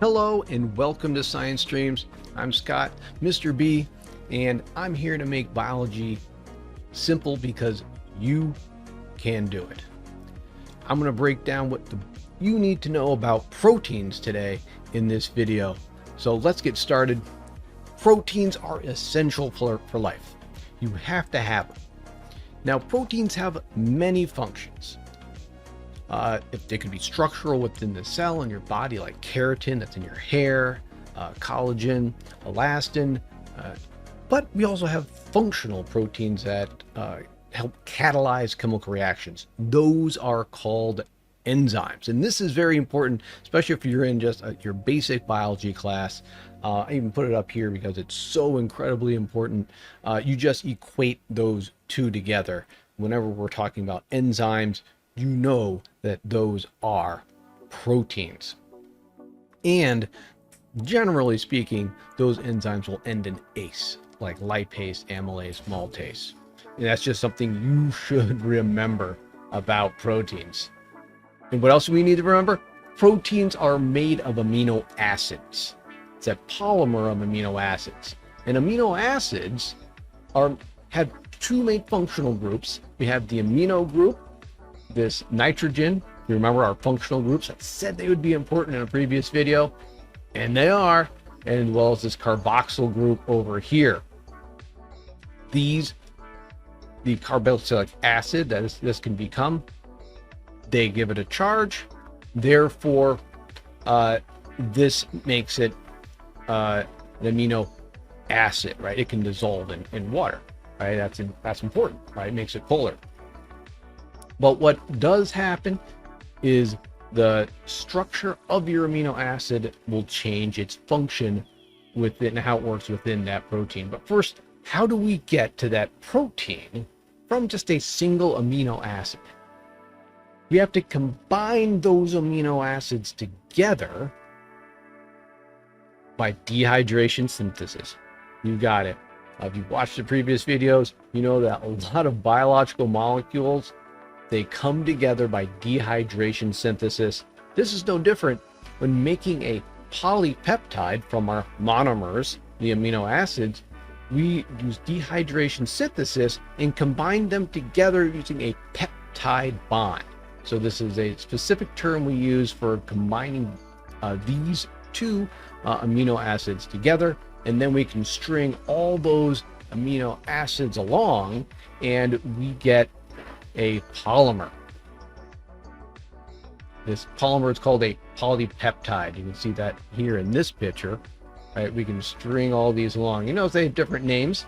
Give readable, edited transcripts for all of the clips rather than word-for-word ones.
Hello and welcome to Science Streams. I'm Scott, Mr. B, and I'm here to make biology simple because you can do it. I'm going to break down what you need to know about proteins today in this video. So let's get started. Proteins are essential for life. You have to have them. Now, proteins have many functions. If they could be structural within the cell in your body, like keratin that's in your hair, collagen, elastin, but we also have functional proteins that help catalyze chemical reactions. Those are called enzymes, and this is very important, especially if you're in just your basic biology class. I even put it up here because it's so incredibly important. You just equate those two together. Whenever we're talking about enzymes, you know that those are proteins. And generally speaking, those enzymes will end in ase, like lipase, amylase, maltase. And that's just something you should remember about proteins. And what else do we need to remember? Proteins are made of amino acids. It's a polymer of amino acids. And amino acids have two main functional groups. We have the amino group, this nitrogen. You remember our functional groups? I said they would be important in a previous video, and they are, and as well as this carboxyl group over here. The carboxylic acid that this can become, they give it a charge. Therefore, this makes it an amino acid, right? It can dissolve in water, right? That's important, right? It makes it polar. But what does happen is the structure of your amino acid will change its function within how it works within that protein. But first, how do we get to that protein from just a single amino acid? We have to combine those amino acids together by dehydration synthesis. You got it. If you've watched the previous videos, you know that a lot of biological molecules, they come together by dehydration synthesis. This is no different when making a polypeptide from our monomers, the amino acids. We use dehydration synthesis and combine them together using a peptide bond. So this is a specific term we use for combining these two amino acids together, and then we can string all those amino acids along and we get a polymer. This polymer is called a polypeptide. You can see that here in this picture, right? We can string all these along. You know, they have different names.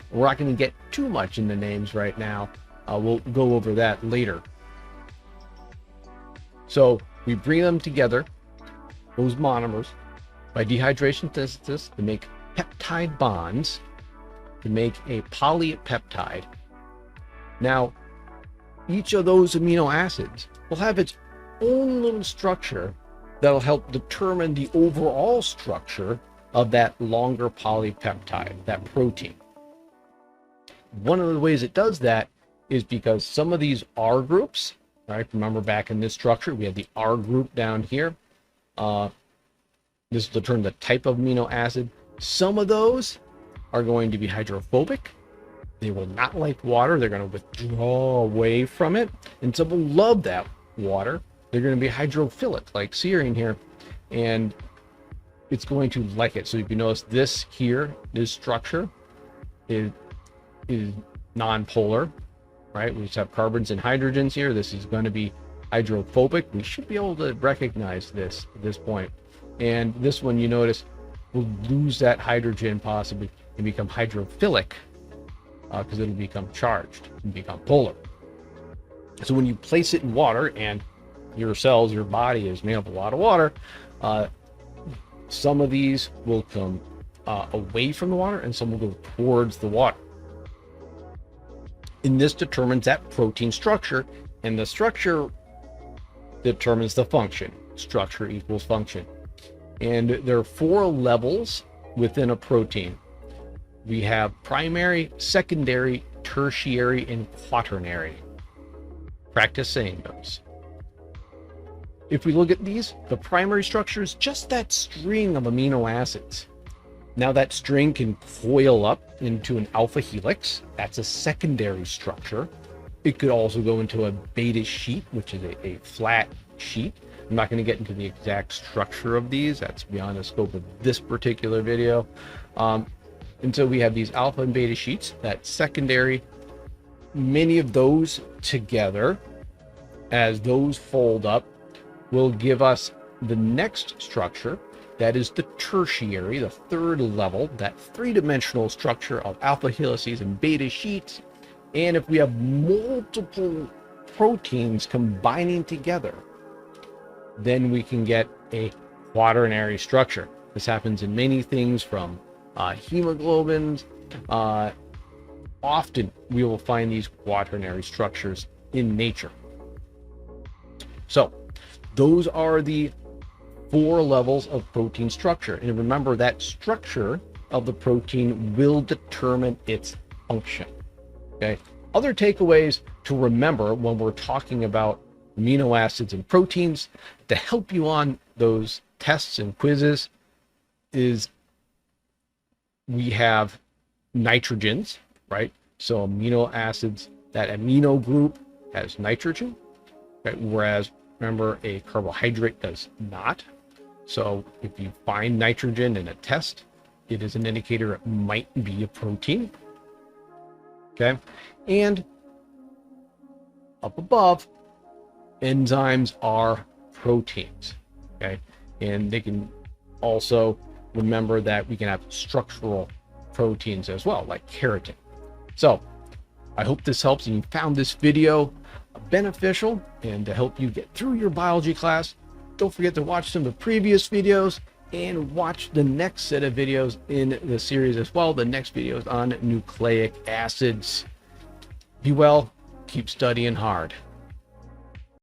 We're not going to get too much in the names right now. We'll go over that later. So we bring them together, those monomers, by dehydration synthesis to make peptide bonds to make a polypeptide. Now, each of those amino acids will have its own little structure that'll help determine the overall structure of that longer polypeptide, that protein. One of the ways it does that is because some of these R groups, right? Remember back in this structure, we had the R group down here. This will determine the type of amino acid. Some of those are going to be hydrophobic. They will not like water. They're going to withdraw away from it. And some will love that water. They're going to be hydrophilic, like serine here. And it's going to like it. So if you notice this here, this structure is non-polar, right? We just have carbons and hydrogens here. This is going to be hydrophobic. We should be able to recognize this at this point. And this one, you notice, will lose that hydrogen possibly and become hydrophilic, because it'll become charged and become polar. So when you place it in water, and your cells, your body is made up of a lot of water, some of these will come away from the water and some will go towards the water. And this determines that protein structure, and the structure determines the function. Structure equals function. And there are 4 levels within a protein. We have primary, secondary, tertiary, and quaternary. Practice saying those. If we look at these, the primary structure is just that string of amino acids. Now that string can coil up into an alpha helix. That's a secondary structure. It could also go into a beta sheet, which is a flat sheet. I'm not going to get into the exact structure of these. That's beyond the scope of this particular video. And so we have these alpha and beta sheets, that secondary. Many of those together, as those fold up, will give us the next structure. That is the tertiary, the third level, that three-dimensional structure of alpha helices and beta sheets. And if we have multiple proteins combining together, then we can get a quaternary structure. This happens in many things from hemoglobins. Often we will find these quaternary structures in nature. So those are the 4 levels of protein structure. And remember, that structure of the protein will determine its function. Okay. Other takeaways to remember when we're talking about amino acids and proteins to help you on those tests and quizzes is we have nitrogens, right? So amino acids, that amino group has nitrogen, right? Whereas remember, a carbohydrate does not. So if you find nitrogen in a test, it is an indicator it might be a protein. Okay. And up above, enzymes are proteins. Okay. And they can also remember that we can have structural proteins as well, like keratin. So I hope this helps and you found this video beneficial and to help you get through your biology class. Don't forget to watch some of the previous videos and watch the next set of videos in the series as well. The next video is on nucleic acids. Be well, keep studying hard.